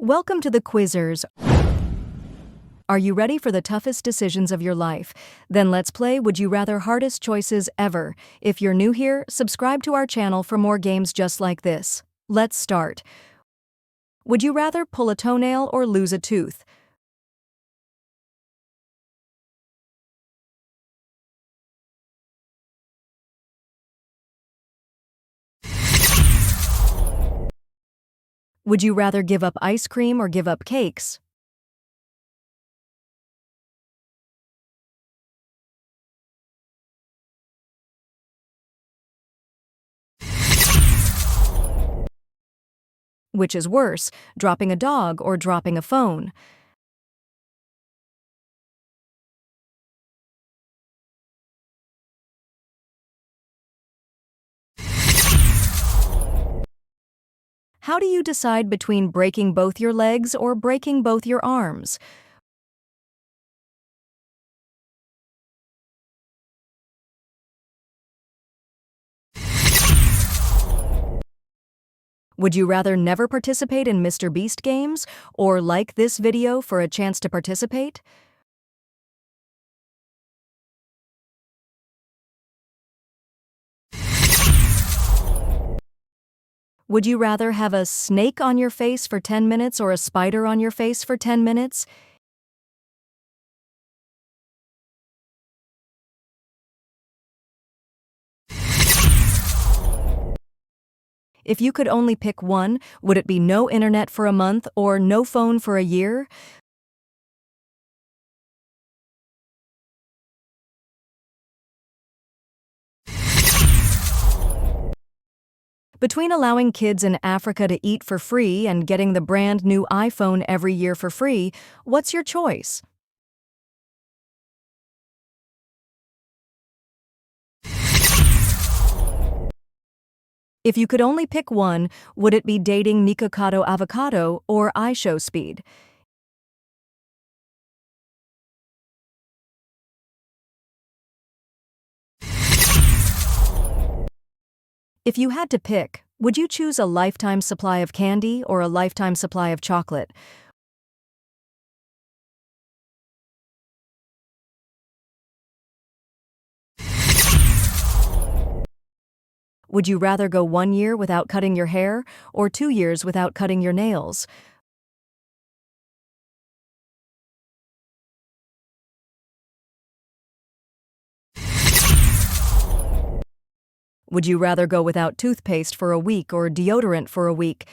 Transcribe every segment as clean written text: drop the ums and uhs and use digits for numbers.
Welcome to the Quizzers. Are you ready for the toughest decisions of your life? Then let's play Would You Rather Hardest Choices Ever. If you're new here, subscribe to our channel for more games just like this. Let's start. Would you rather pull a toenail or lose a tooth? Would you rather give up ice cream or give up cakes? Which is worse, dropping a dog or dropping a phone? How do you decide between breaking both your legs or breaking both your arms? Would you rather never participate in Mr. Beast games or like this video for a chance to participate? Would you rather have a snake on your face for 10 minutes or a spider on your face for 10 minutes? If you could only pick one, would it be no internet for a month or no phone for a year? Between allowing kids in Africa to eat for free and getting the brand new iPhone every year for free, what's your choice? If you could only pick one, would it be dating Nikocado Avocado or iShow Speed? If you had to pick, would you choose a lifetime supply of candy or a lifetime supply of chocolate? Would you rather go 1 year without cutting your hair or 2 years without cutting your nails? Would you rather go without toothpaste for a week or deodorant for a week?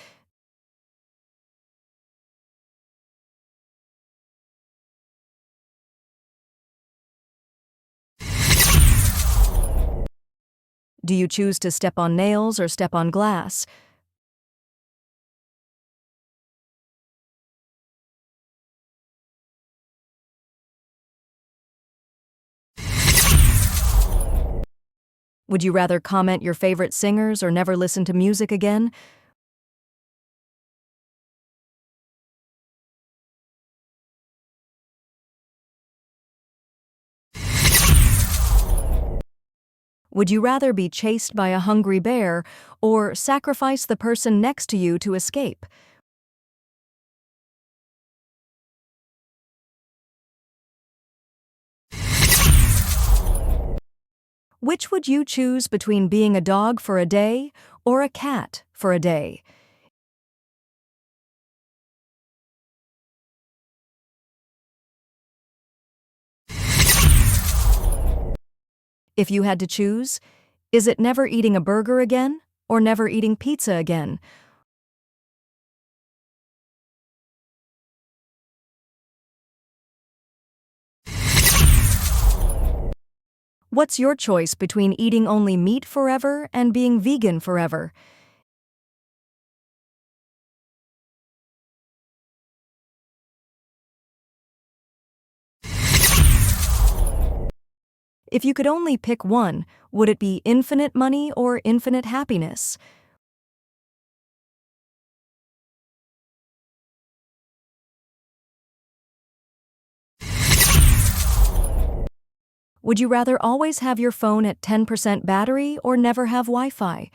Do you choose to step on nails or step on glass? Would you rather comment your favorite singers or never listen to music again? Would you rather be chased by a hungry bear or sacrifice the person next to you to escape? Which would you choose between being a dog for a day or a cat for a day? If you had to choose, is it never eating a burger again or never eating pizza again? What's your choice between eating only meat forever and being vegan forever? If you could only pick one, would it be infinite money or infinite happiness? Would you rather always have your phone at 10% battery or never have Wi-Fi?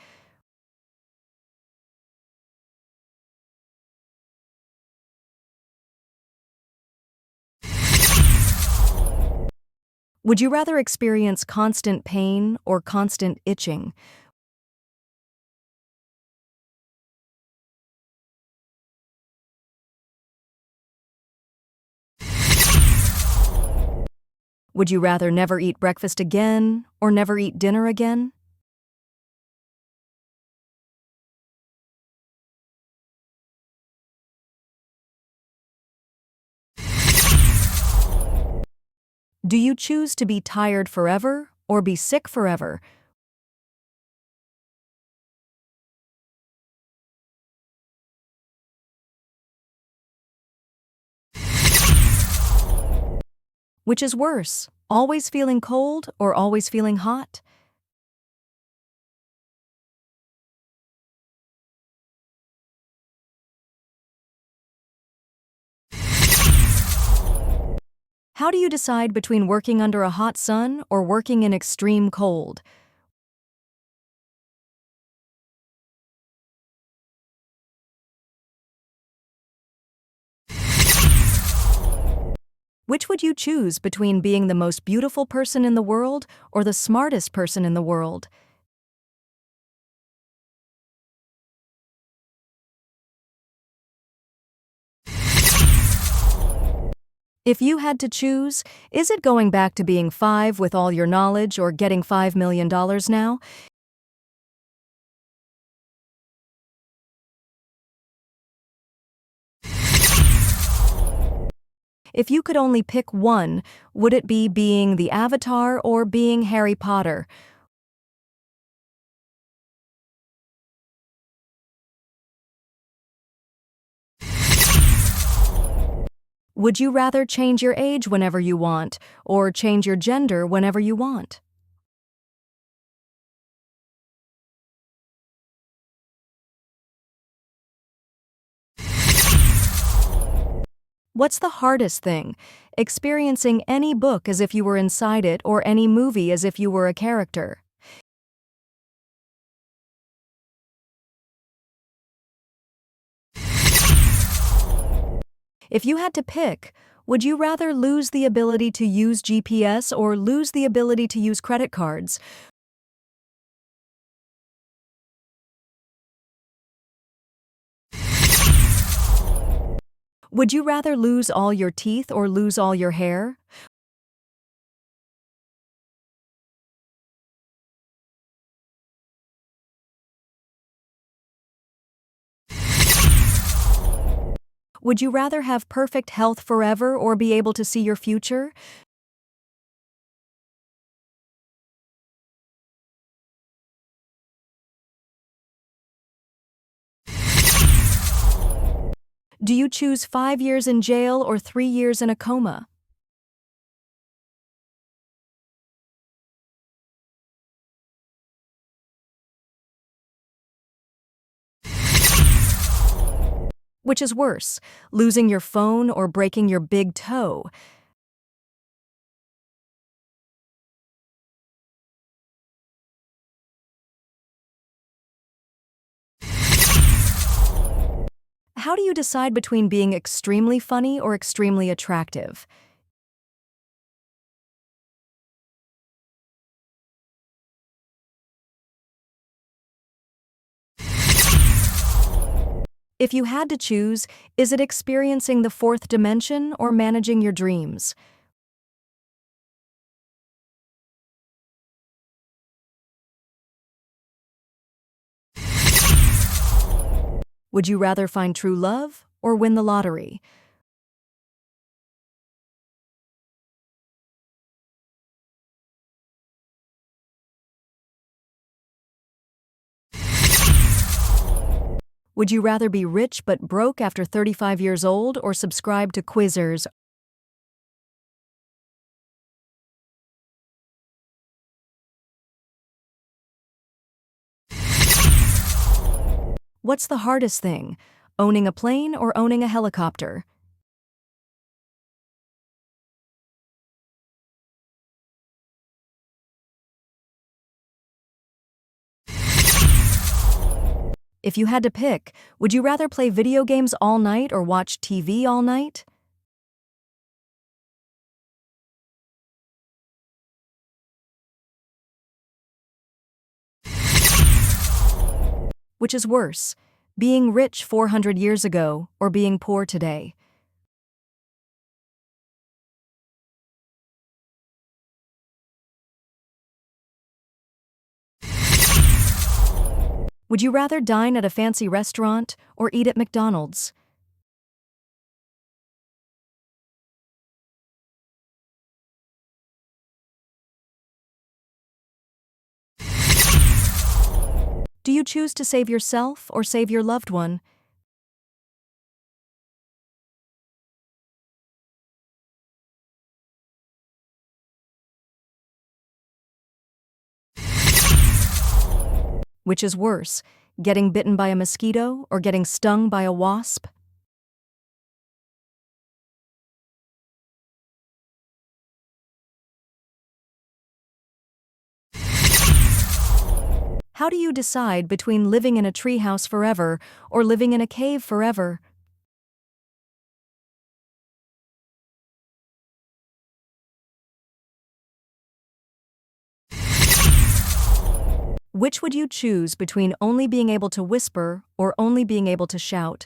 Would you rather experience constant pain or constant itching? Would you rather never eat breakfast again or never eat dinner again? Do you choose to be tired forever or be sick forever? Which is worse, always feeling cold or always feeling hot? How do you decide between working under a hot sun or working in extreme cold? Which would you choose between being the most beautiful person in the world or the smartest person in the world? If you had to choose, is it going back to being 5 with all your knowledge or getting $5 million now? If you could only pick one, would it be being the Avatar or being Harry Potter? Would you rather change your age whenever you want or change your gender whenever you want? What's the hardest thing? Experiencing any book as if you were inside it or any movie as if you were a character? If you had to pick, would you rather lose the ability to use GPS or lose the ability to use credit cards? Would you rather lose all your teeth or lose all your hair? Would you rather have perfect health forever or be able to see your future? Do you choose 5 years in jail or 3 years in a coma? Which is worse, losing your phone or breaking your big toe? How do you decide between being extremely funny or extremely attractive? If you had to choose, is it experiencing the fourth dimension or managing your dreams? Would you rather find true love or win the lottery? Would you rather be rich but broke after 35 years old or subscribe to Quizzers? What's the hardest thing? Owning a plane or owning a helicopter? If you had to pick, would you rather play video games all night or watch TV all night? Which is worse, being rich 400 years ago or being poor today? Would you rather dine at a fancy restaurant or eat at McDonald's? Do you choose to save yourself or save your loved one? Which is worse, getting bitten by a mosquito or getting stung by a wasp? How do you decide between living in a treehouse forever or living in a cave forever? Which would you choose between only being able to whisper or only being able to shout?